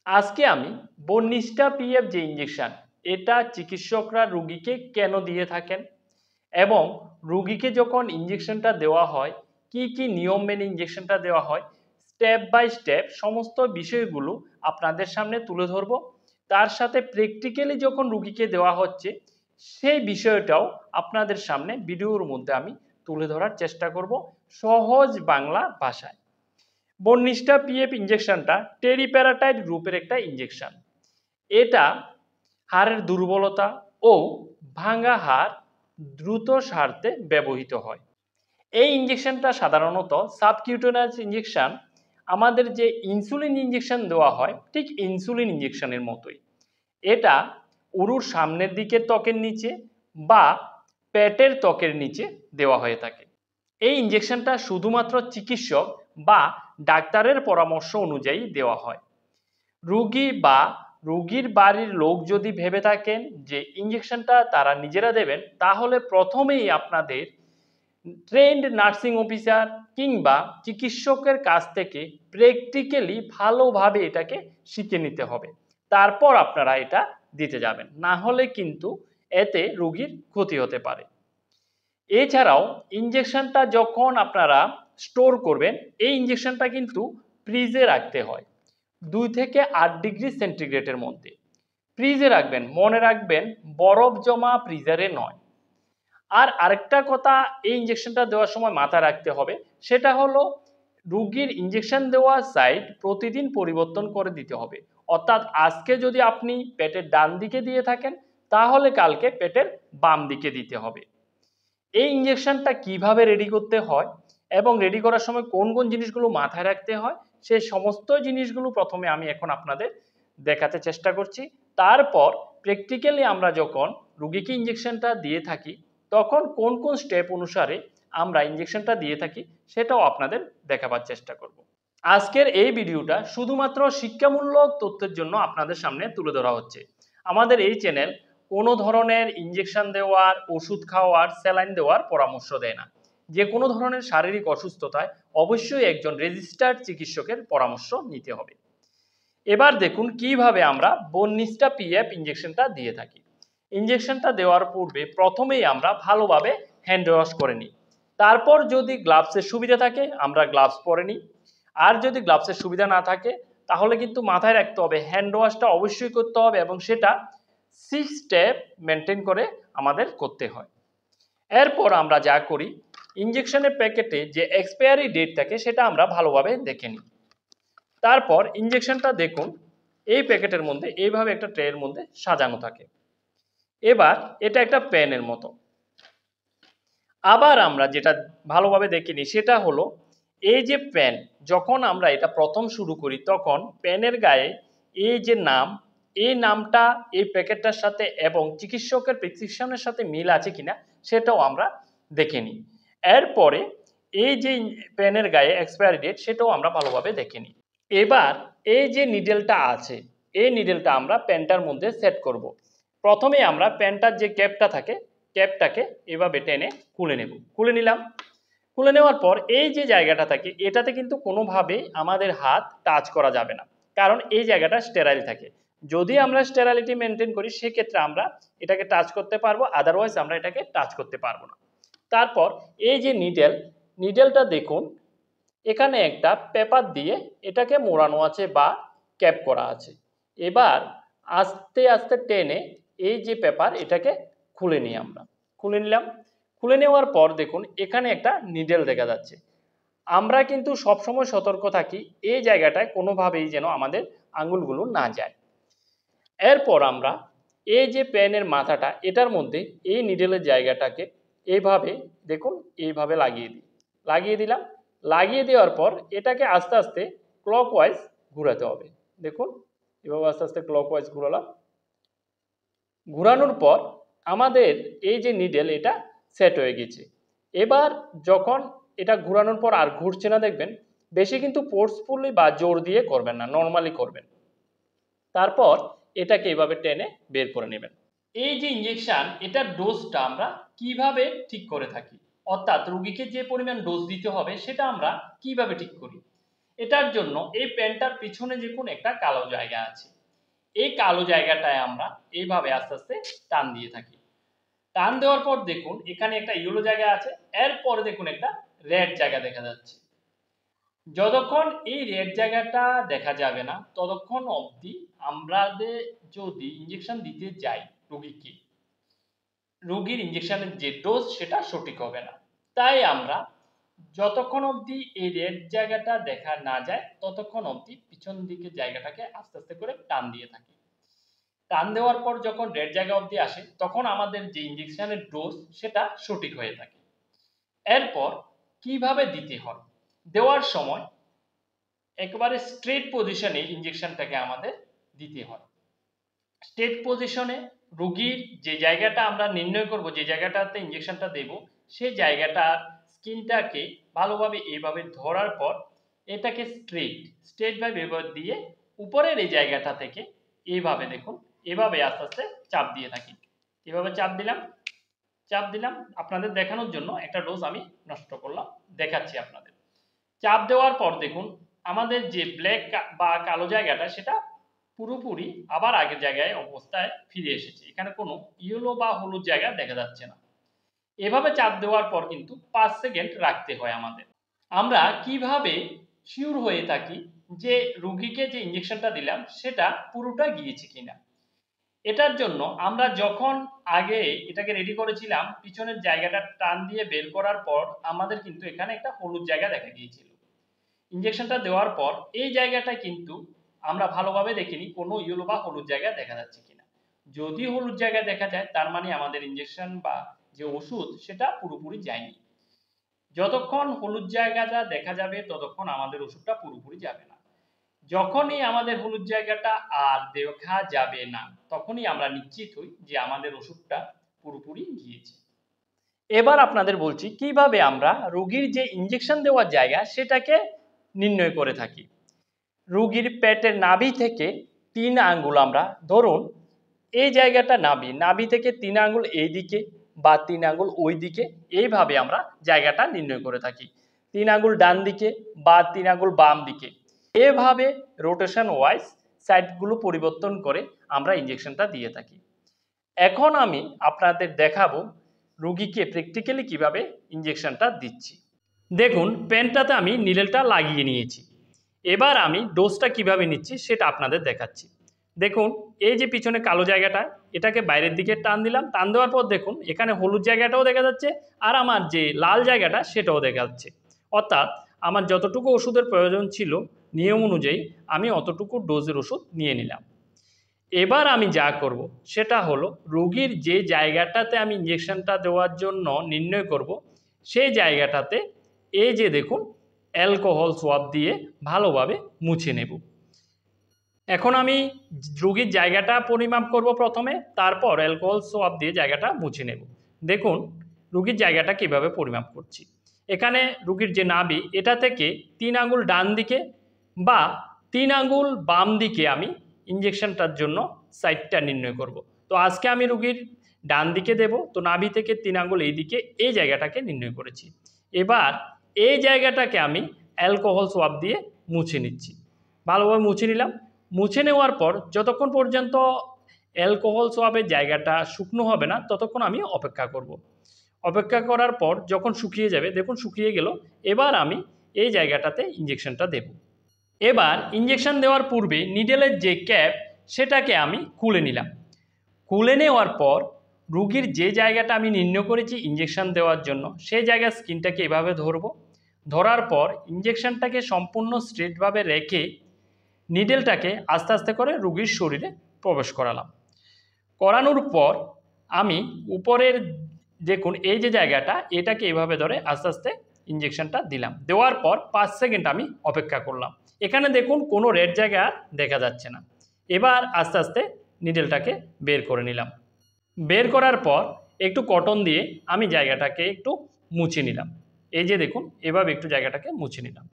আজকে আমি বর্নিষ্টা পিএফ যে ইঞ্জেকশন, এটা চিকিৎসকরা রোগীকে কেন দিয়ে থাকেন এবং রোগীকে যখন ইঞ্জেকশনটা দেওয়া হয় কি কি নিয়ম মেনে ইঞ্জেকশনটা দেওয়া হয়, স্টেপ বাই স্টেপ সমস্ত বিষয়গুলো আপনাদের সামনে তুলে ধরব। তার সাথে প্র্যাকটিক্যালি যখন রোগীকে দেওয়া হচ্ছে সেই বিষয়টাও আপনাদের সামনে ভিডিওর মধ্যে আমি তুলে ধরার চেষ্টা করব সহজ বাংলা ভাষায়। বর্নিষ্টা পিএফ ইঞ্জেকশনটা টেরিপ্যারাটাইড গ্রুপের একটা ইঞ্জেকশন। এটা হাড়ের দুর্বলতা ও ভাঙা হাড় দ্রুত সারতে ব্যবহৃত হয়। এই ইঞ্জেকশনটা সাধারণত সাবকিউটেনিয়াস ইঞ্জেকশন। আমাদের যে ইনসুলিন ইঞ্জেকশন দেওয়া হয় ঠিক ইনসুলিন ইঞ্জেকশনের মতোই। এটা উরুর সামনের দিকের ত্বকের নিচে বা পেটের ত্বকের নিচে দেওয়া হয়ে থাকে। এই ইঞ্জেকশনটা শুধুমাত্র চিকিৎসক বা ডাক্তারের পরামর্শ অনুযায়ী দেওয়া হয়। রোগী বা রোগীর বাড়ির লোক যদি ভেবে থাকেন যে ইঞ্জেকশনটা তারা নিজেরা দেবেন, তাহলে প্রথমেই আপনাদের ট্রেন্ড নার্সিং অফিসার কিংবা চিকিৎসকের কাছ থেকে প্র্যাকটিক্যালি ভালোভাবে এটাকে শিখে নিতে হবে। তারপর আপনারা এটা দিতে যাবেন, না হলে কিন্তু এতে রোগীর ক্ষতি হতে পারে। এছাড়াও ইঞ্জেকশনটা যখন আপনারা স্টোর করবেন, এই ইঞ্জেকশনটা কিন্তু ফ্রিজে রাখতে হয় 2 থেকে 8 ডিগ্রি সেন্টিগ্রেডের মধ্যে। ফ্রিজে রাখবেন, মনে রাখবেন বরফ জমা ফ্রিজারে নয়। আর আরেকটা কথা এই ইঞ্জেকশনটা দেওয়ার সময় মাথায় রাখতে হবে, সেটা হলো রোগীর ইঞ্জেকশন দেওয়া সাইড প্রতিদিন পরিবর্তন করে দিতে হবে। অর্থাৎ আজকে যদি আপনি পেটের ডান দিকে দিয়ে থাকেন, তাহলে কালকে পেটের বাম দিকে দিতে হবে। এই ইঞ্জেকশনটা কিভাবে রেডি করতে হয় এবং রেডি করার সময় কোন কোন জিনিসগুলো মাথায় রাখতে হয়, সেই সমস্ত জিনিসগুলো প্রথমে আমি এখন আপনাদের দেখাতে চেষ্টা করছি। তারপর প্র্যাকটিক্যালি আমরা যখন রোগীকে ইঞ্জেকশনটা দিয়ে থাকি তখন কোন কোন স্টেপ অনুসারে আমরা ইঞ্জেকশনটা দিয়ে থাকি সেটাও আপনাদের দেখাবার চেষ্টা করব। আজকের এই ভিডিওটা শুধুমাত্র শিক্ষামূলক তথ্যের জন্য আপনাদের সামনে তুলে ধরা হচ্ছে। আমাদের এই চ্যানেল কোনো ধরনের ইঞ্জেকশন দেওয়ার, ওষুধ খাওয়ার, স্যালাইন দেওয়ার পরামর্শ দেয় না। যে কোনো ধরনের শারীরিক অসুস্থতায় অবশ্যই একজন রেজিস্টার্ড চিকিৎসকের পরামর্শ নিতে হবে। এবার দেখুন কিভাবে আমরা বর্নিষ্টা পিএফ ইঞ্জেকশনটা দিয়ে থাকি। ইঞ্জেকশনটা দেওয়ার পূর্বে প্রথমেই আমরা ভালোভাবে হ্যান্ড ওয়াশ করে নিই। তারপর যদি গ্লাভসের সুবিধা থাকে আমরা গ্লাভস পরে নিই। আর যদি গ্লাভসের সুবিধা না থাকে তাহলে কিন্তু মাথায় রাখতে হবে হ্যান্ড ওয়াশটা অবশ্যই করতে হবে এবং সেটা 6 স্টেপ মেনটেন করে আমাদের করতে হয়। এরপর আমরা যা করি, ইঞ্জেকশনের প্যাকেটে যে এক্সপায়ারি ডেট থাকে সেটা আমরা ভালোভাবে দেখে নিই। তারপর ইঞ্জেকশনটা দেখুন এই প্যাকেটের মধ্যে এইভাবে একটা ট্রের মধ্যে সাজানো থাকে। এবার এটা একটা পেনের মতো। আবার আমরা যেটা ভালোভাবে দেখে নিই সেটা হলো এই যে পেন, যখন আমরা এটা প্রথম শুরু করি তখন পেনের গায়ে এই যে নাম, এই নামটা এই প্যাকেটটার সাথে এবং চিকিৎসকের প্রেসক্রিপশনের সাথে মিল আছে কিনা সেটাও আমরা দেখে নিই। এরপরে এই যে পেনের গায়ে এক্সপায়ারি ডেট সেটাও আমরা ভালোভাবে দেখে নিই। এবার এই যে নিডেলটা আছে এই নিডেলটা আমরা পেনটার মধ্যে সেট করব। প্রথমে আমরা পেনটার যে ক্যাপটা থাকে ক্যাপটাকে এভাবে টেনে খুলে নেব। খুলে নিলাম। খুলে নেওয়ার পর এই যে জায়গাটা থাকে এটাতে কিন্তু কোনোভাবেই আমাদের হাত টাচ করা যাবে না, কারণ এই জায়গাটা স্টেরাইল থাকে। যদি আমরা স্টেরাইলিটি মেনটেন করি সেক্ষেত্রে আমরা এটাকে টাচ করতে পারবো, আদারওয়াইজ আমরা এটাকে টাচ করতে পারবো না। তারপর এই যে নিডেলটা দেখুন এখানে একটা পেপার দিয়ে এটাকে মোড়ানো আছে বা ক্যাপ করা আছে। এবার আস্তে আস্তে টেনে এই যে পেপার এটাকে খুলে নিই আমরা। খুলে নিলাম। খুলে নেওয়ার পর দেখুন এখানে একটা নিডেল দেখা যাচ্ছে। আমরা কিন্তু সবসময় সতর্ক থাকি এই জায়গাটায় কোনোভাবেই যেন আমাদের আঙুলগুলো না যায়। এরপর আমরা এই যে পেনের মাথাটা এটার মধ্যে এই নিডেলের জায়গাটাকে এইভাবে দেখুন এইভাবে লাগিয়ে দিলাম। লাগিয়ে দেওয়ার পর এটাকে আস্তে আস্তে ক্লকওয়াইজ ঘোরাতে হবে। দেখুন এভাবে আস্তে আস্তে ক্লকওয়াইজ ঘোরালাম। ঘোরানোর পর আমাদের এই যে নিডেল এটা সেট হয়ে গেছে। এবার যখন এটা ঘোরানোর পর আর ঘুরছে না দেখবেন, বেশি কিন্তু ফোর্সফুলি বা জোর দিয়ে করবেন না, নর্মালি করবেন। তারপর এটাকে এভাবে টেনে বের করে নেবেন। এই যে ইঞ্জেকশন এটার ডোজটা আমরা কিভাবে ঠিক করে থাকি, অর্থাৎ রোগীকে যে পরিমাণ ডোজ দিতে হবে সেটা আমরা কিভাবে ঠিক করি। এটার জন্য এই পেনটার পিছনে দেখুন একটা কালো জায়গা আছে, এই কালো জায়গাটায় আমরা এইভাবে আস্তে আস্তে টান দিয়ে থাকি। টান দেওয়ার পর দেখুন এখানে একটা ইয়েলো জায়গা আছে, এরপরে দেখুন একটা রেড জায়গা দেখা যাচ্ছে। যতক্ষণ এই রেড জায়গাটা দেখা যাবে না ততক্ষণ অবধি আমাদের যদি ইঞ্জেকশন দিতে যাই রোগীকে, রোগীর ইঞ্জেকশনের যে ডোজ সেটা সঠিক হবে না। তাই আমরা যতক্ষণ অবধি এই রেড জায়গাটা দেখা না যায় ততক্ষণ অবধি পিছন দিকে জায়গাটাকে আস্তে আস্তে করে টান দিয়ে থাকি। টান দেওয়ার পর যখন রেড জায়গা অবধি আসে তখন আমাদের যে ইঞ্জেকশনের ডোজ সেটা সঠিক হয়ে থাকে। এরপর কিভাবে দিতে হয়, দেওয়ার সময় একেবারে স্ট্রেট পজিশনে ইঞ্জেকশনটাকে আমাদের দিতে হয়। স্ট্রেট পজিশনে রোগীর যে জায়গাটা আমরা নির্ণয় করব, যে জায়গাটাতে ইঞ্জেকশনটা দেব, সেই জায়গাটার স্কিনটাকে ভালোভাবে এইভাবে ধরার পর এটাকে স্ট্রেট ভাবে এভাবে দিয়ে উপরের এই জায়গাটা থেকে এইভাবে দেখুন এভাবে আস্তে আস্তে চাপ দিয়ে থাকি। এভাবে চাপ দিলাম আপনাদের দেখানোর জন্য একটা ডোজ আমি নষ্ট করলাম, দেখাচ্ছি আপনাদের। চাপ দেওয়ার পর দেখুন আমাদের যে ব্ল্যাক বা কালো জায়গাটা সেটা পুরোপুরি আবার আগের জায়গায় অবস্থায় ফিরে এসেছে, এখানে কোনো ইয়েলো বা হলুদ জায়গা দেখা যাচ্ছে না। এভাবে চাপ দেওয়ার পর কিন্তু 5 সেকেন্ড রাখতে হয় আমাদের। আমরা কিভাবে শিওর হয়ে থাকি যে রোগীকে যে ইঞ্জেকশনটা দিলাম সেটা পুরোটা গিয়েছে কিনা, এটার জন্য আমরা যখন আগে এটাকে রেডি করেছিলাম পিছনের জায়গাটা টান দিয়ে বের করার পর আমাদের কিন্তু এখানে একটা হলুদ জায়গা দেখা গিয়েছিল। ইঞ্জেকশনটা দেওয়ার পর এই জায়গাটা কিন্তু আমরা ভালোভাবে দেখিনি কোনো ইয়েলো বা হলুদ জায়গা দেখা যাচ্ছে কিনা। যদি হলুদ জায়গা দেখা যায় তার মানে আমাদের ইঞ্জেকশন বা যে ওষুধ সেটা পুরোপুরি যায়নি। যতক্ষণ হলুদ জায়গাটা দেখা যাবে ততক্ষণ আমাদের ওষুধটা পুরোপুরি যাবে না। যখনই আমাদের হলুদ জায়গাটা আর দেখা যাবে না তখনই আমরা নিশ্চিত হই যে আমাদের ওষুধটা পুরোপুরি গিয়েছে। এবার আপনাদের বলছি কিভাবে আমরা রোগীর যে ইঞ্জেকশন দেওয়ার জায়গা সেটাকে নির্ণয় করে থাকি। রোগীর পেটের নাভি থেকে 3 আঙ্গুল, আমরা ধরুন এই জায়গাটা নাভি থেকে 3 আঙ্গুল এই দিকে বা 3 আঙ্গুল ওই দিকে, এইভাবে আমরা জায়গাটা নির্ণয় করে থাকি। 3 আঙ্গুল ডান দিকে বা 3 আঙ্গুল বাম দিকে, এভাবে রোটেশন ওয়াইজ সাইডগুলো পরিবর্তন করে আমরা ইঞ্জেকশনটা দিয়ে থাকি। এখন আমি আপনাদের দেখাবো রোগীকে প্র্যাকটিক্যালি কিভাবে ইঞ্জেকশনটা দিচ্ছি। দেখুন পেনটাতে আমি নিডেলটা লাগিয়ে নিয়েছি, এবার আমি ডোজটা কিভাবে নিচ্ছি সেটা আপনাদের দেখাচ্ছি। দেখুন এই যে পিছনে কালো জায়গাটা এটাকে বাইরের দিকে টান দিলাম, টান দেওয়ার পর দেখুন এখানে হলুদ জায়গাটাও দেখা যাচ্ছে আর আমার যে লাল জায়গাটা সেটাও দেখা যাচ্ছে। অর্থাৎ আমার যতটুকু ওষুধের প্রয়োজন ছিল নিয়ম অনুযায়ী আমি অতটুকু ডোজের ওষুধ নিয়ে নিলাম। এবার আমি যা করব সেটা হলো রোগীর যে জায়গাটাতে আমি ইঞ্জেকশনটা দেওয়ার জন্য নির্ণয় করব সেই জায়গাটাতে এই যে দেখুন অ্যালকোহল সোয়াব দিয়ে ভালোভাবে মুছে নেব। এখন আমি রোগীর জায়গাটা পরিমাপ করব প্রথমে, তারপর অ্যালকোহল সোয়াব দিয়ে জায়গাটা মুছে নেব। দেখুন রোগীর জায়গাটা কিভাবে পরিমাপ করছি। এখানে রোগীর যে নাভি এটা থেকে 3 আঙ্গুল ডান দিকে বা 3 আঙ্গুল বাম দিকে আমি ইঞ্জেকশনটার জন্য সাইডটা নির্ণয় করব। তো আজকে আমি রোগীর ডান দিকে দেব, তো নাভি থেকে 3 আঙ্গুল এই দিকে এই জায়গাটাকে নির্ণয় করেছি। এবার এই জায়গাটাকে আমি অ্যালকোহল সোয়াব দিয়ে মুছে নিচ্ছি। ভালোভাবে মুছে নিলাম। মুছে নেওয়ার পর যতক্ষণ পর্যন্ত অ্যালকোহল সোয়াবের জায়গাটা শুকনো হবে না ততক্ষণ আমি অপেক্ষা করব। অপেক্ষা করার পর যখন শুকিয়ে যাবে, দেখুন শুকিয়ে গেল, এবার আমি এই জায়গাটাতে ইঞ্জেকশনটা দেব। এবার ইঞ্জেকশন দেওয়ার পূর্বে নিডেলের যে ক্যাপ সেটাকে আমি খুলে নিলাম। খুলে নেওয়ার পর রোগীর যে জায়গাটা আমি নির্ণয় করেছি ইঞ্জেকশন দেওয়ার জন্য সেই জায়গার স্কিনটাকে এভাবে ধরব। ধরার পর ইঞ্জেকশনটাকে সম্পূর্ণ স্ট্রেটভাবে রেখে নিডেলটাকে আস্তে আস্তে করে রোগীর শরীরে প্রবেশ করালাম। করানোর পর আমি উপরের দেখুন এই যে জায়গাটা এটাকে এভাবে ধরে আস্তে আস্তে ইঞ্জেকশনটা দিলাম। দেওয়ার পর 5 সেকেন্ড আমি অপেক্ষা করলাম। এখানে দেখুন কোনো রেড জায়গা আর দেখা যাচ্ছে না। এবার আস্তে আস্তে নিডেলটাকে বের করে নিলাম। বের করার পর একটু কটন দিয়ে আমি জায়গাটাকে একটু মুছে নিলাম। এই যে দেখুন এভাবে একটু জায়গাটাকে মুছে নিলাম।